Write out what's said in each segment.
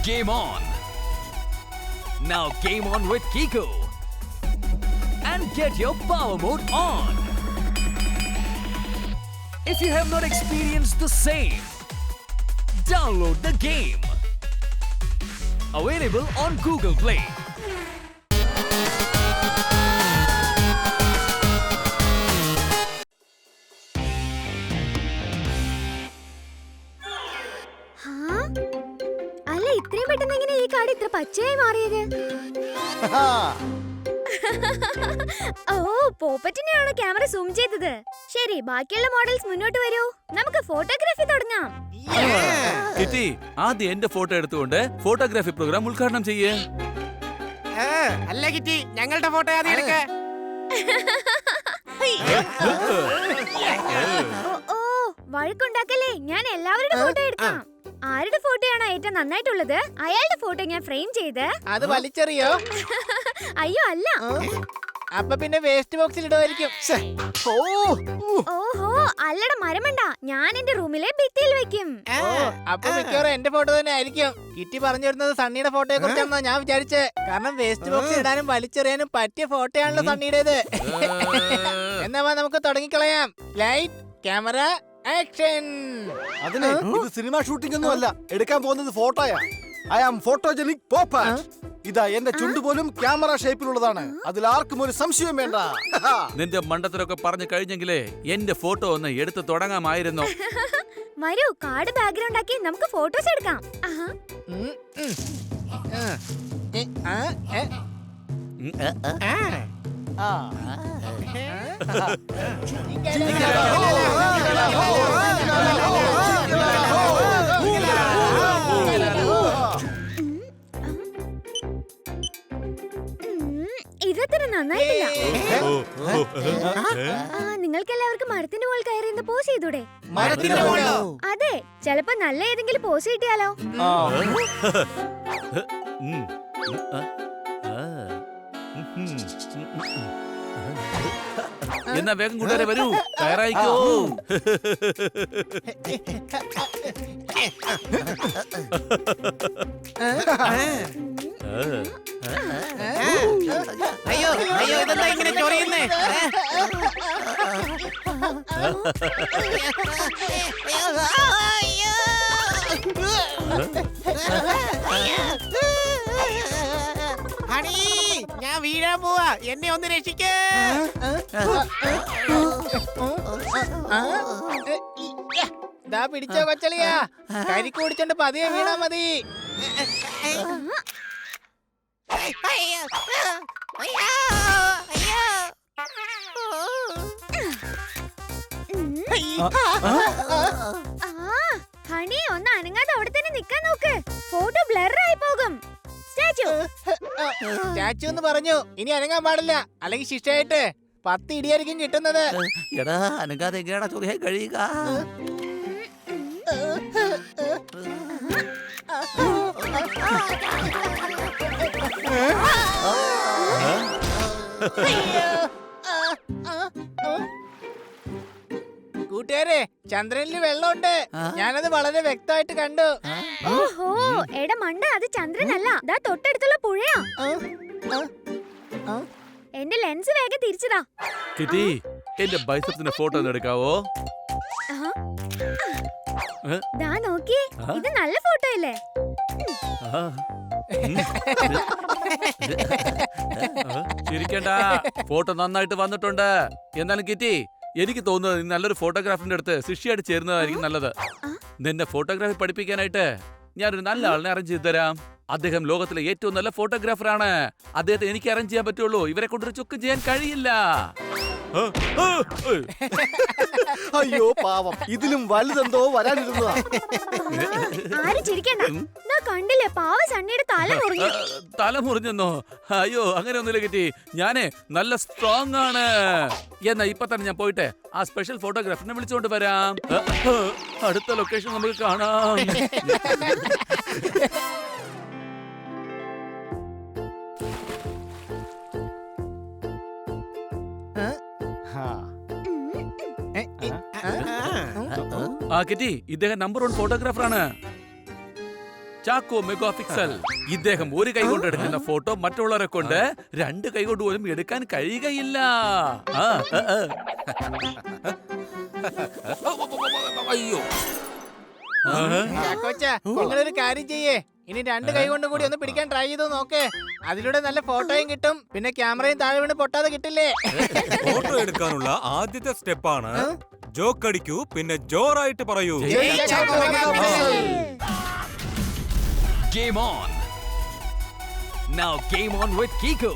Game on! Now game on with Kiko! And get your power mode on! If you have not experienced the same, download the game! Available on Google Play. അല്ല ഇത്രയും പെട്ടെന്ന് എങ്ങനെ ഈ card ഇത്ര പച്ചയായി മാറിയത്? ഓ പോപ്പറ്റിനെയാണോ camera zoom ചെയ്തത്? ശരി, ബാക്കിയുള്ള മോഡൽസ് മുന്നോട്ട് വരൂ, നമുക്ക് ഫോട്ടോഗ്രാഫി തുടങ്ങാം. കിറ്റി, ആദ്യം എന്റെ ഫോട്ടോ എടുത്തുകൊണ്ട് ഫോട്ടോഗ്രാഫി പ്രോഗ്രാം ഉദ്ഘാടനം ചെയ്യേ. അല്ല കിറ്റി, ഞങ്ങളുടെ ഫോട്ടോ ആദ്യം എടുക്ക. ഓ വഴക്കുണ്ടാക്കല്ലേ, ഞാൻ എല്ലാവരുടെ ഫോട്ടോ എടുക്കാം. ആരുടെ ഫോട്ടോയാണോ ഏറ്റവും നന്നായിട്ടുള്ളത് അയാളുടെ ഫോട്ടോ ഞാൻ ഫ്രെയിം ചെയ്ത് അത് വലിച്ചെറിയോ? അയ്യോ അല്ല, അപ്പൊ പിന്നെ വേസ്റ്റ് ബോക്സിൽ ഇടുമായിരിക്കും. ഓഹോ അല്ലട മരമണ്ട, ഞാൻ എന്റെ റൂമിലെ ഭിത്തിയിൽ വെക്കും. അപ്പൊ മിക്കവാറും എന്റെ ഫോട്ടോ തന്നെ ആയിരിക്കും. കിറ്റി പറഞ്ഞു വരുന്നത് സണ്ണിയുടെ ഫോട്ടോയെ കുറിച്ചാണെന്നാ ഞാൻ വിചാരിച്ചേ. കാരണം വേസ്റ്റ് ബോക്സിൽ ഇടാനും വലിച്ചെറിയാനും പറ്റിയ ഫോട്ടോയാണല്ലോ സണ്ണിയുടേത്. എന്നാ നമുക്ക് തുടങ്ങിക്കളയാം. Light, camera, action. അതിന് ഇത് സിനിമ ഷൂട്ടിംഗ് ഒന്നും അല്ല, എടുക്കാൻ പോകുന്നത് ഫോട്ടോയാ. I am photogenic puppet. ഇതാ എന്റെ ചുണ്ടു പോലും ക്യാമറ ഷേപ്പിലുള്ളതാണ്, അതിൽ ആർക്കും ഒരു സംശയം വേണ്ട. നിന്റെ മണ്ടത്തരൊക്കെ പറഞ്ഞു കഴിഞ്ഞെങ്കിലേ എന്റെ ഫോട്ടോ ഒന്ന് എടുത്ത് തുടങ്ങാമായിരുന്നു. വരൂ, കാർഡ് ബാക്ക്ഗ്രൗണ്ട് ആക്കി നമുക്ക് ഫോട്ടോസ് എടുക്കാം. ഇതത്ര നന്നായിട്ടില്ല. നിങ്ങൾക്ക് എല്ലാവർക്കും മരത്തിന്റെ മുകളിൽ കയറി പോസ് ചെയ്തൂടെ? അതെ, ചിലപ്പോ നല്ല ഏതെങ്കിലും പോസ് കിട്ടിയാലോ. എന്നാ വേഗം കൂട്ടുകാരെ വരൂ, തയ്യാറായിക്കോ. അയ്യോ അയ്യോ, ഇതെന്താ ഇങ്ങനെ ചൊറിയുന്നേ? ഹണി, ഞാൻ വീഴാൻ പോവാ, എന്നെ ഒന്ന് രക്ഷിക്കേ. ദാ പിടിച്ചോ കൊച്ചളിയാ, കരിക്ക് കുടിച്ചോണ്ട് പതിയെ വീണാ മതി. ഹണി, ഒന്ന് അനങ്ങാതെ അവിടെ തന്നെ നിക്കാൻ നോക്ക്, ഫോട്ടോ ബ്ലർ ആയി പോകും. സ്റ്റാച്ചു എന്ന് പറഞ്ഞു, ഇനി അനങ്ങാൻ പാടില്ല, അല്ലെങ്കിൽ ശിക്ഷയായിട്ട് 10 ഇടിയായിരിക്കും കിട്ടുന്നത്. എടാ അനങ്ങാതെ കേടാ ചൊറിയായി കഴിയുക. കൂട്ടുകാരെ, ചന്ദ്രനിൽ വെള്ളമുണ്ട്, ഞാനത് വളരെ വ്യക്തമായിട്ട് കണ്ടു. ഓഹോ എടാ മണ്ട, അത് ചന്ദ്രനല്ല, ദാ തൊട്ടടുത്തുള്ള പുഴയാ. എന്റെ ലെൻസ് വേഗം തിരിച്ചതാ. കിറ്റി, എന്റെ ബൈസെപ്സിന്റെ ഫോട്ടോ ഒന്ന് എടുക്കാവോ? ദാ നോക്കിയേ, ഇത് നല്ല ഫോട്ടോ അല്ലേ? ചിരിക്കണ്ട, ഫോട്ടോ നന്നായിട്ട് വന്നിട്ടുണ്ട്. എന്നാലും കിറ്റി, എനിക്ക് തോന്നുന്നത് നല്ലൊരു ഫോട്ടോഗ്രാഫറിന്റെ അടുത്ത് ശിഷ്യയായിട്ട് ചേരുന്നതായിരിക്കും നല്ലത്. നിന്നെ ഫോട്ടോഗ്രാഫി പഠിപ്പിക്കാനായിട്ട് ഞാനൊരു നല്ല ആളിനെ അറേഞ്ച് ചെയ്ത് തരാം. അദ്ദേഹം ലോകത്തിലെ ഏറ്റവും നല്ല ഫോട്ടോഗ്രാഫറാണ്. അദ്ദേഹത്തെ എനിക്ക് അറേഞ്ച് ചെയ്യാൻ പറ്റുള്ളൂ, ഇവരെ കൊണ്ടൊരു ചുക്ക് ചെയ്യാൻ കഴിയില്ല. അയ്യോ പാവം, ഇതിലും വലുതെന്തോ വരാനിരുന്നതാ. ആരും ചിരിക്കണ്ട, ദാ കണ്ടില്ലേ പാവ സണ്ണിയുടെ തല മുറിഞ്ഞു. തല മുറിഞ്ഞെന്നോ? അയ്യോ അങ്ങനെ ഒന്നുമില്ല കിറ്റി, ഞാനേ നല്ല സ്ട്രോങ് ആണ്. എന്നാ ഇപ്പൊ തന്നെ ഞാൻ പോയിട്ട് ആ സ്പെഷ്യൽ ഫോട്ടോഗ്രാഫറിനെ വിളിച്ചുകൊണ്ട് വരാം. അടുത്ത ലൊക്കേഷൻ നമുക്ക് കാണാം. ആ കിറ്റി, ഇദ്ദേഹം നമ്പർ 1 ഫോട്ടോഗ്രാഫറാണ്. Chacko mega pixel. ഇദ്ദേഹം ഒരു കൈ കൊണ്ട് എടുക്കുന്ന ഫോട്ടോ മറ്റുള്ളവരെ കൊണ്ട് 2 കൈ കൊണ്ട് പോലും എടുക്കാൻ കഴിയുകയില്ല. അയ്യോ, ചാക്കോച്ചാ, നിങ്ങളൊരു കാര്യം ചെയ്യേ, ഇനി 2 കൈ കൊണ്ട് കൂടി ഒന്ന് പിടിക്കാൻ ട്രൈ ചെയ്ത് നോക്ക്. അതിലൂടെ നല്ല ഫോട്ടോയും കിട്ടും, പിന്നെ ക്യാമറയും താഴെ വീണ് പൊട്ടാതെ കിട്ടില്ലേ. ഫോട്ടോ എടുക്കാനുള്ള ആദ്യത്തെ സ്റ്റെപ്പാണ് ജോക്ക് അടിക്കൂ, പിന്നെ ജോറായിട്ട് പറയൂ. Game on! Now game on with Kiko!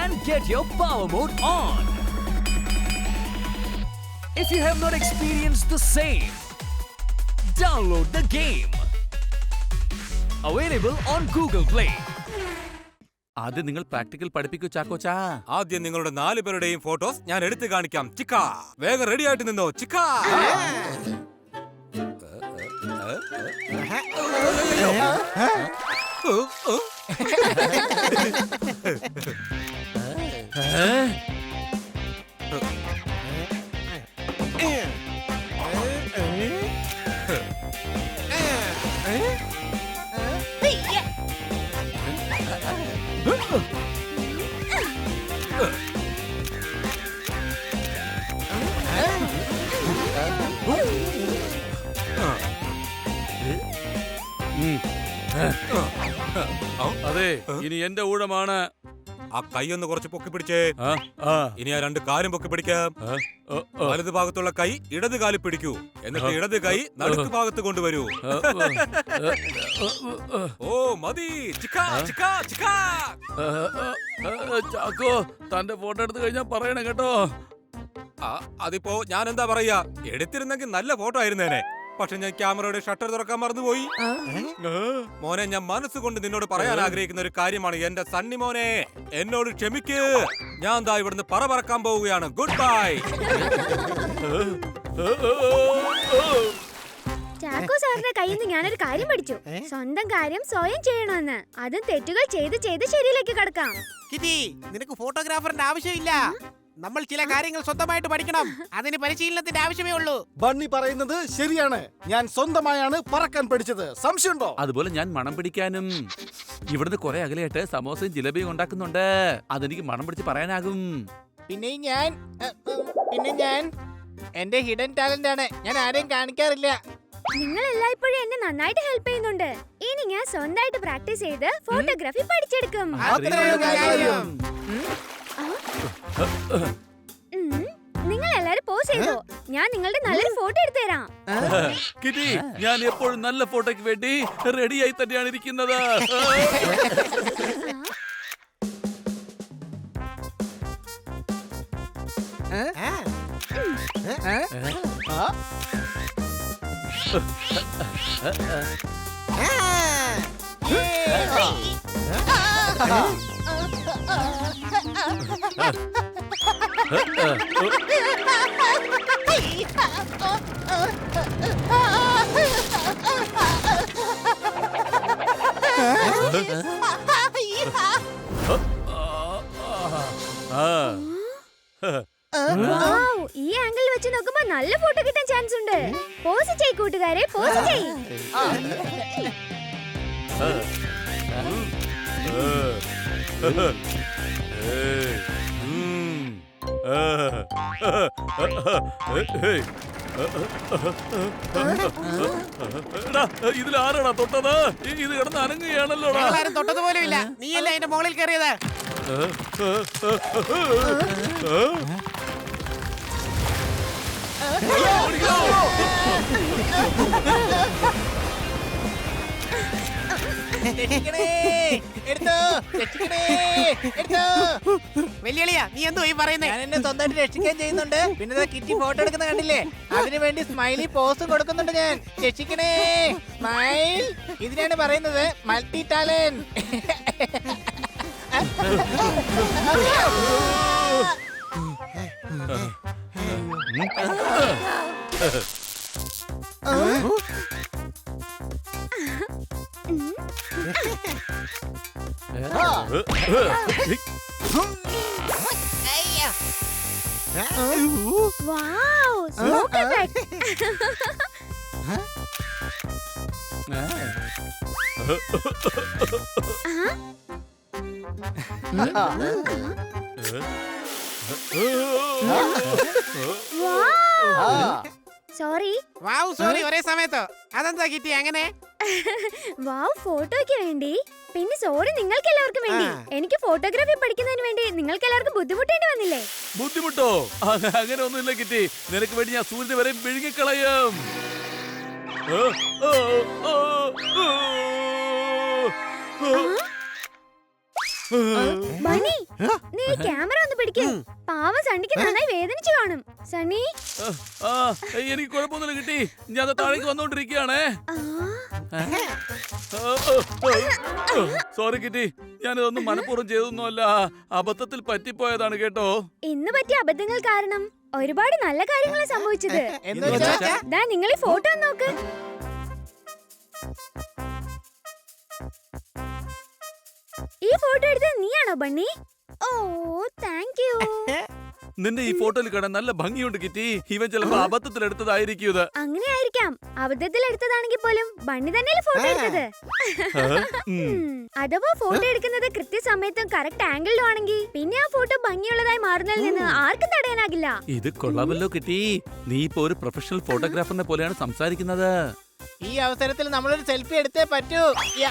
And get your power mode on! If you have not experienced the same, download the game! Available on Google Play. ആദ്യം നിങ്ങൾ പ്രാക്ടിക്കൽ പഠിപ്പിക്കൂ ചാക്കോച്ചാ. ആദ്യം നിങ്ങളുടെ 4 പേരുടെയും ഫോട്ടോസ് ഞാൻ എടുത്തു കാണിക്കാം. ചിക്ക വേഗം റെഡി ആയിട്ട് നിന്നോ. ചിക്ക അതെ, ഇനി എന്റെ ഊഴമാണ്. ആ കൈ ഒന്ന് കുറച്ച് പൊക്കി പിടിച്ചേ. ആ, ആ, ഇനി ആ 2 കാലും പൊക്കി പിടിക്കാം. ആ, ആ, ആ, വലത് ഭാഗത്തുള്ള കൈ ഇടത് കാലിൽ പിടിക്കൂ, എന്നിട്ട് ഇടത് കൈ നടുക്ക് ഭാഗത്ത് കൊണ്ടുവരൂ. ആ, ഓ മതി. ചിക്ക ചിക്ക ചിക്ക. ചാക്കോ, തന്റെ ഫോട്ടോ എടുത്തു കഴിഞ്ഞാ പറയണം കേട്ടോ. അതിപ്പോ ഞാൻ എന്താ പറയാ, എടുത്തിരുന്നെങ്കിൽ നല്ല ഫോട്ടോ ആയിരുന്നേനെ. പക്ഷെ ഞാൻ ക്യാമറയുടെ ഷട്ടർ തുറക്കാൻ മറന്നുപോയി. മോനെ, ഞാൻ മനസ്സുകൊണ്ട് നിന്നോട് പറയാൻ ആഗ്രഹിക്കുന്ന ഒരു കാര്യമാണ്. എന്റെ സണ്ണി മോനെ, എന്നോട് ക്ഷമിക്ക്. ഞാൻ ദാ ഇവിടുന്ന് പറക്കാൻ പോവുകയാണ്. Good bye. ചാക്കോ സാറിന്റെ കയ്യിൽ നിന്ന് ഞാനൊരു കാര്യം പഠിച്ചു. സ്വന്തം കാര്യം സ്വയം ചെയ്യണമെന്ന്. അതും തെറ്റുകൾ ചെയ്ത് ചെയ്ത് ശരിയിലേക്ക് കടക്കാം. കിറ്റി, നിനക്ക് ഫോട്ടോഗ്രാഫറിന്റെ ആവശ്യമില്ല. നമ്മൾ ചില കാര്യങ്ങൾ സ്വന്തമായിട്ട് പഠിക്കണം. അതിന് പരിശീലനത്തിന്റെ ആവശ്യമേ ഉള്ളൂ. ബണ്ണി പറയുന്നത് ശരിയാണ്. ഞാൻ സ്വന്തമായാണ് പറക്കാൻ പഠിച്ചത്. സംശയമുണ്ടോ? അതുപോലെ ഞാൻ മണം പിടിക്കാനും. ഇവിടുന്ന് കുറെ അകലെയായിട്ട് സമോസയും ജിലേബിയും ഉണ്ടാക്കുന്നുണ്ട്. അതെനിക്ക് മണം പിടിച്ച് പറയാനാകും. പിന്നെ ഞാൻ എന്റെ ഹിഡൻ ടാലന്റ് ആണ്. ഞാൻ ആരെയും കാണിക്കാറില്ല. നിങ്ങൾ എല്ലായ്പ്പോഴും എന്നെ നന്നായിട്ട് ഹെൽപ്പ് ചെയ്യുന്നുണ്ട്. ഇനി ഞാൻ സ്വന്തമായിട്ട് പ്രാക്ടീസ് ചെയ്ത് ഫോട്ടോഗ്രാഫി പഠിച്ചെടുക്കും. നിങ്ങൾ എല്ലാരും പോസ് ചെയ്തോ, ഞാൻ നിങ്ങളുടെ നല്ലൊരു ഫോട്ടോ എടുത്തു തരാം. കിറ്റി, ഞാൻ എപ്പോഴും നല്ല ഫോട്ടോയ്ക്ക് വേണ്ടി റെഡിയായി തന്നെയാണ് ഇരിക്കുന്നത്. വൗ, ഈ ആംഗിൾ വെച്ച് നോക്കുമ്പോ നല്ല ഫോട്ടോ കിട്ടാൻ ചാൻസ് ഉണ്ട്. പോസ് ചെയ്യ് കൂട്ടുകാരെ, പോസ് ചെയ്യ്. ഇതിൽ ആരാടാ തൊട്ടത്? ഇത് കിടന്ന് അനങ്ങുകയാണല്ലോ. ആരും തൊട്ടതുപോലും ഇല്ല. നീയല്ലേ അതിന്റെ മുകളിൽ കയറിയത്. വെല്ലുവിളിയാ, നീ എന്തോ ഈ പറയുന്നേ? ഞാൻ എന്നെ സ്വന്തമായിട്ട് രക്ഷിക്കാൻ ചെയ്യുന്നുണ്ട്. പിന്നെ കിറ്റി ഫോട്ടോ എടുക്കുന്ന കണ്ടില്ലേ? അതിനു വേണ്ടി സ്മൈലി പോസും കൊടുക്കുന്നുണ്ട് ഞാൻ. രക്ഷിക്കണേ, സ്മൈൽ. ഇതിനാണ് പറയുന്നത് multi talent. Wow, smoke effect. Sorry. Wow, sorry ഒരേ സമയത്ത്. അതെന്താ കിറ്റി അങ്ങനെ? വാവ് ഫോട്ടോയ്ക്ക് വേണ്ടി, പിന്നെ സോറി നിങ്ങൾക്ക് എല്ലാവർക്കും വേണ്ടി. എനിക്ക് ഫോട്ടോഗ്രാഫി പഠിക്കുന്നതിന് വേണ്ടി നിങ്ങൾക്ക് എല്ലാവർക്കും ബുദ്ധിമുട്ടേണ്ടി വന്നില്ലേ? ബുദ്ധിമുട്ടോ? അങ്ങനെ ഒന്നുമില്ല കിറ്റി. നിനക്ക് വേണ്ടി ഞാൻ സൂര്യനെ വരെ വിഴുങ്ങിക്കളയും. ബണ്ണി, നീ ക്യാമറ ഒന്ന് പിടിക്ക്. പാവം സണ്ണിക്ക് നന്നായി വേദനിച്ചു കാണും. സണ്ണി, എനിക്ക് കുഴപ്പമൊന്നുമില്ല കിട്ടി. ഞാൻ താഴേക്ക് വന്നോണ്ടിരിക്കുകയാണേ. സോറി കിറ്റി, ഞാനിതൊന്നും മനഃപൂർവ്വം ചെയ്തൊന്നുമല്ല. അബദ്ധത്തിൽ പറ്റിപ്പോയതാണ് കേട്ടോ. ഇന്ന് പറ്റിയ അബദ്ധങ്ങൾ കാരണം ഒരുപാട് നല്ല കാര്യങ്ങളാണ് സംഭവിച്ചത്. എന്ന് വെച്ചാ ദാ നിങ്ങൾ ഈ ഫോട്ടോ ഒന്ന് നോക്ക്. ഈ ഫോട്ടോ എടുത്തത് നീയാണോ ബണ്ണി? Oh thank you. നിന്റെ ഈ ഫോട്ടോയിൽ കാണാൻ നല്ല ഭംഗിയുണ്ട് കിറ്റി. ഇവൻ ചിലപ്പോ അബദ്ധത്തിൽ എടുത്തതായിരിക്കും ഇത്. അങ്ങനെ ആയിരിക്കാം. അബദ്ധത്തിൽ എടുത്തതാണെങ്കിൽ പോലും ബണ്ണി തന്നെയല്ലേ ഫോട്ടോ എടുത്തത്. അഥവാ ഫോട്ടോ എടുക്കുന്നത് കൃത്യസമയത്തും കറക്റ്റ് ആംഗിളിലും ആണെങ്കിൽ പിന്നെ ആ ഫോട്ടോ ഭംഗിയുള്ളതായി മാറുന്നതിൽ നിന്ന് ആർക്കും തടയാനാകില്ല. ഇത് കൊള്ളാമല്ലോ കിറ്റി. നീ ഇപ്പൊ ഒരു പ്രൊഫഷണൽ ഫോട്ടോഗ്രാഫറിനെ പോലെയാണ് സംസാരിക്കുന്നത്. ഈ അവസരത്തിൽ നമ്മളൊരു സെൽഫി എടുത്തേ പറ്റൂ. യാ.